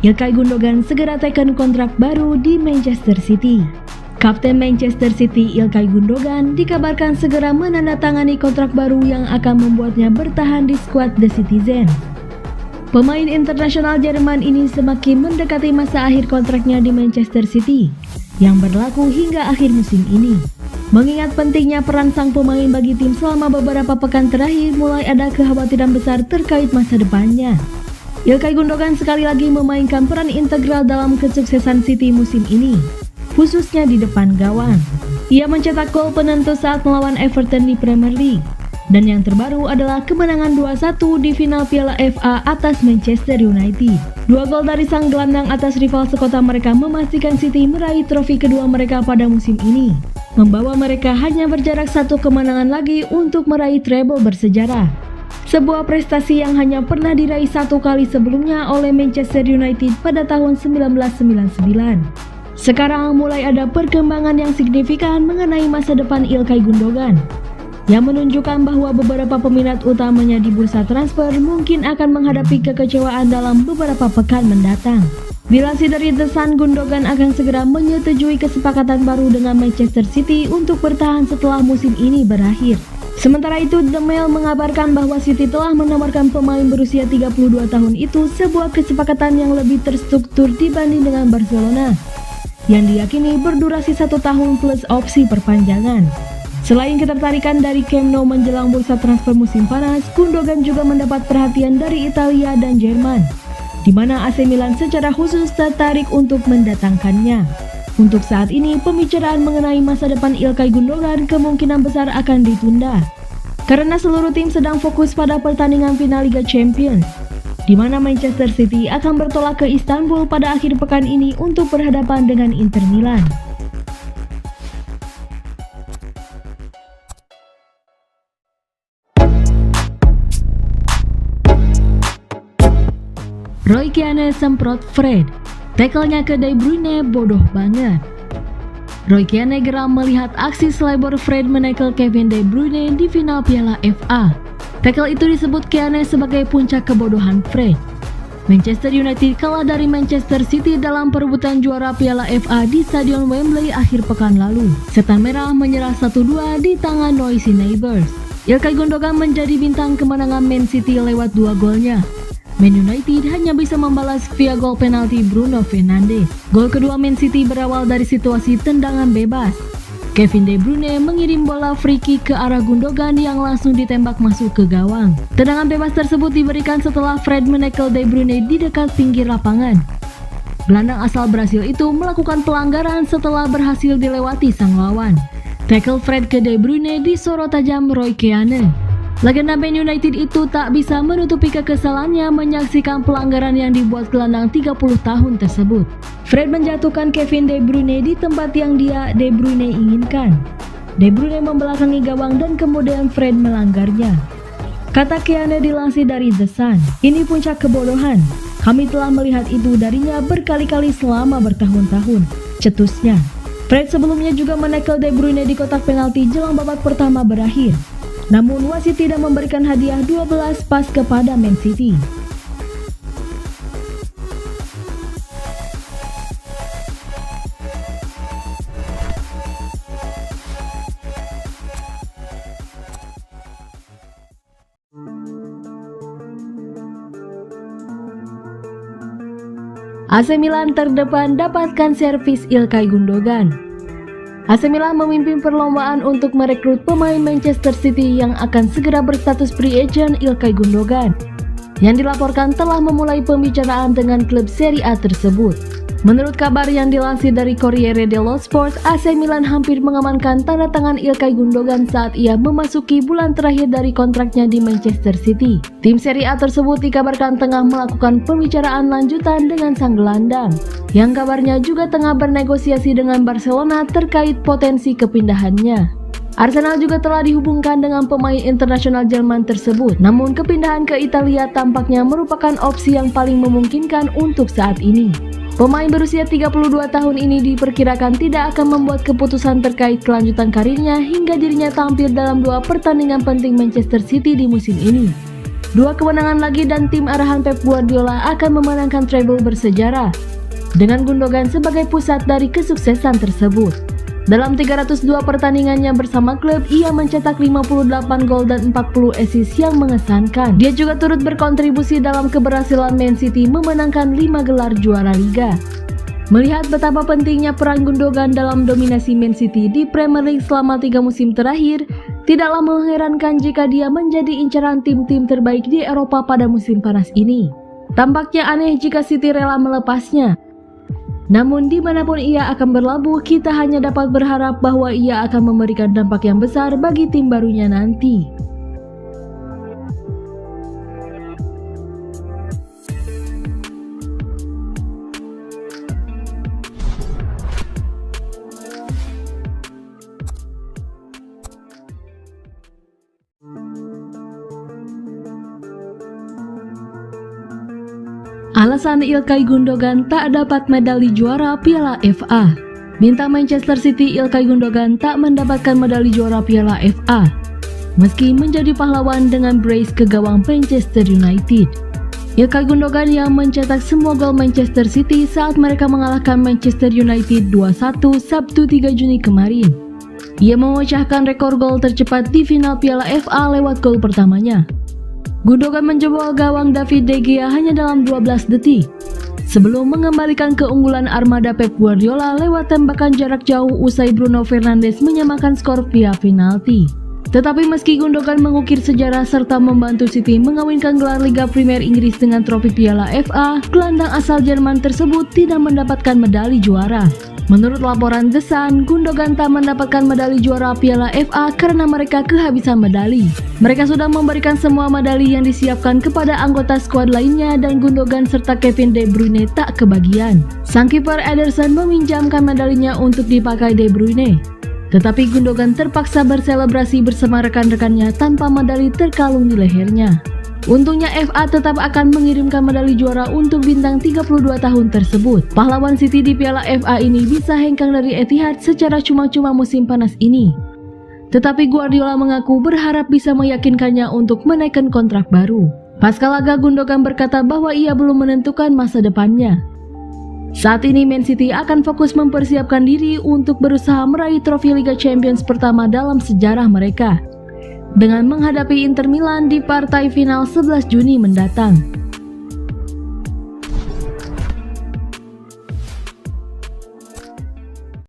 Ilkay Gundogan segera teken kontrak baru di Manchester City. Kapten Manchester City Ilkay Gundogan dikabarkan segera menandatangani kontrak baru yang akan membuatnya bertahan di skuad The Citizen. Pemain internasional Jerman ini semakin mendekati masa akhir kontraknya di Manchester City yang berlaku hingga akhir musim ini. Mengingat pentingnya peran sang pemain bagi tim selama beberapa pekan terakhir, mulai ada kekhawatiran besar terkait masa depannya. Ilkay Gundogan sekali lagi memainkan peran integral dalam kesuksesan City musim ini, khususnya di depan gawang. Ia mencetak gol penentu saat melawan Everton di Premier League. Dan yang terbaru adalah kemenangan 2-1 di final Piala FA atas Manchester United. 2 gol dari sang gelandang atas rival sekota mereka memastikan City meraih trofi kedua mereka pada musim ini, membawa mereka hanya berjarak 1 kemenangan lagi untuk meraih treble bersejarah. Sebuah prestasi yang hanya pernah diraih 1 kali sebelumnya oleh Manchester United pada tahun 1999. Sekarang mulai ada perkembangan yang signifikan mengenai masa depan Ilkay Gundogan, yang menunjukkan bahwa beberapa peminat utamanya di bursa transfer mungkin akan menghadapi kekecewaan dalam beberapa pekan mendatang. Dilansir dari The Sun, Gundogan akan segera menyetujui kesepakatan baru dengan Manchester City untuk bertahan setelah musim ini berakhir. Sementara itu, The Mail mengabarkan bahwa City telah menawarkan pemain berusia 32 tahun itu sebuah kesepakatan yang lebih terstruktur dibanding dengan Barcelona, yang diyakini berdurasi 1 tahun plus opsi perpanjangan. Selain ketertarikan dari Camp Nou menjelang bursa transfer musim panas, Gundogan juga mendapat perhatian dari Italia dan Jerman, di mana AC Milan secara khusus tertarik untuk mendatangkannya. Untuk saat ini, pembicaraan mengenai masa depan Ilkay Gundogan kemungkinan besar akan ditunda, karena seluruh tim sedang fokus pada pertandingan final Liga Champions, di mana Manchester City akan bertolak ke Istanbul pada akhir pekan ini untuk berhadapan dengan Inter Milan. Roy Keane semprot Fred, tackle-nya ke De Bruyne bodoh banget. Roy Keane geram melihat aksi selebor Fred menekel Kevin De Bruyne di final Piala FA. Tackle itu disebut Keane sebagai puncak kebodohan Fred. Manchester United kalah dari Manchester City dalam perebutan juara Piala FA di Stadion Wembley akhir pekan lalu. Setan Merah menyerah 1-2 di tangan Noisy Neighbors. Ilkay Gundogan menjadi bintang kemenangan Man City lewat 2 golnya. Man United hanya bisa membalas via gol penalti Bruno Fernandes. Gol kedua Man City berawal dari situasi tendangan bebas. Kevin De Bruyne mengirim bola free kick ke arah Gundogan yang langsung ditembak masuk ke gawang. Tendangan bebas tersebut diberikan setelah Fred menekel De Bruyne di dekat pinggir lapangan. Gelandang asal Brasil itu melakukan pelanggaran setelah berhasil dilewati sang lawan. Tackle Fred ke De Bruyne disorot tajam Roy Keane. Legenda Man United itu tak bisa menutupi kekesalannya menyaksikan pelanggaran yang dibuat gelandang 30 tahun tersebut. Fred menjatuhkan Kevin De Bruyne di tempat yang De Bruyne inginkan. De Bruyne membelakangi gawang dan kemudian Fred melanggarnya. Kata Keane dilansir dari The Sun, "Ini puncak kebodohan. Kami telah melihat itu darinya berkali-kali selama bertahun-tahun," cetusnya. Fred sebelumnya juga menekel De Bruyne di kotak penalti jelang babak pertama berakhir. Namun wasit tidak memberikan hadiah 12 pas kepada Man City. AC Milan terdepan dapatkan servis Ilkay Gundogan. AC Milan memimpin perlombaan untuk merekrut pemain Manchester City yang akan segera berstatus free agent Ilkay Gundogan, yang dilaporkan telah memulai pembicaraan dengan klub Serie A tersebut. Menurut kabar yang dilansir dari Corriere dello Sport, AC Milan hampir mengamankan tanda tangan Ilkay Gundogan saat ia memasuki bulan terakhir dari kontraknya di Manchester City. Tim Serie A tersebut dikabarkan tengah melakukan pembicaraan lanjutan dengan sang gelandang, yang kabarnya juga tengah bernegosiasi dengan Barcelona terkait potensi kepindahannya. Arsenal juga telah dihubungkan dengan pemain internasional Jerman tersebut, namun kepindahan ke Italia tampaknya merupakan opsi yang paling memungkinkan untuk saat ini. Pemain berusia 32 tahun ini diperkirakan tidak akan membuat keputusan terkait kelanjutan karirnya hingga dirinya tampil dalam 2 pertandingan penting Manchester City di musim ini. 2 kemenangan lagi dan tim arahan Pep Guardiola akan memenangkan treble bersejarah, dengan Gundogan sebagai pusat dari kesuksesan tersebut. Dalam 302 pertandingannya bersama klub, ia mencetak 58 gol dan 40 assist yang mengesankan. Dia juga turut berkontribusi dalam keberhasilan Man City memenangkan 5 gelar juara Liga. Melihat betapa pentingnya peran Gundogan dalam dominasi Man City di Premier League selama 3 musim terakhir, tidaklah mengherankan jika dia menjadi incaran tim-tim terbaik di Eropa pada musim panas ini. Tampaknya aneh jika City rela melepasnya. Namun dimanapun ia akan berlabuh, kita hanya dapat berharap bahwa ia akan memberikan dampak yang besar bagi tim barunya nanti. Alasan Ilkay Gundogan tak dapat medali juara Piala FA. Bintang Manchester City Ilkay Gundogan tak mendapatkan medali juara Piala FA, meski menjadi pahlawan dengan brace ke gawang Manchester United. Ilkay Gundogan yang mencetak semua gol Manchester City saat mereka mengalahkan Manchester United 2-1 Sabtu 3 Juni kemarin. Ia memecahkan rekor gol tercepat di final Piala FA lewat gol pertamanya. Gundogan menjebol gawang David De Gea hanya dalam 12 detik, sebelum mengembalikan keunggulan armada Pep Guardiola lewat tembakan jarak jauh usai Bruno Fernandes menyamakan skor via penalti. Tetapi meski Gundogan mengukir sejarah serta membantu City mengawinkan gelar Liga Premier Inggris dengan trofi Piala FA, gelandang asal Jerman tersebut tidak mendapatkan medali juara. Menurut laporan The Sun, Gundogan tak mendapatkan medali juara Piala FA karena mereka kehabisan medali. Mereka sudah memberikan semua medali yang disiapkan kepada anggota skuad lainnya dan Gundogan serta Kevin De Bruyne tak kebagian. Sang kiper Ederson meminjamkan medalinya untuk dipakai De Bruyne. Tetapi Gundogan terpaksa berselebrasi bersama rekan-rekannya tanpa medali terkalung di lehernya. Untungnya FA tetap akan mengirimkan medali juara untuk bintang 32 tahun tersebut. Pahlawan City di Piala FA ini bisa hengkang dari Etihad secara cuma-cuma musim panas ini. Tetapi Guardiola mengaku berharap bisa meyakinkannya untuk menaikkan kontrak baru. Pasca laga, Gundogan berkata bahwa ia belum menentukan masa depannya. Saat ini Man City akan fokus mempersiapkan diri untuk berusaha meraih trofi Liga Champions pertama dalam sejarah mereka, dengan menghadapi Inter Milan di partai final 11 Juni mendatang.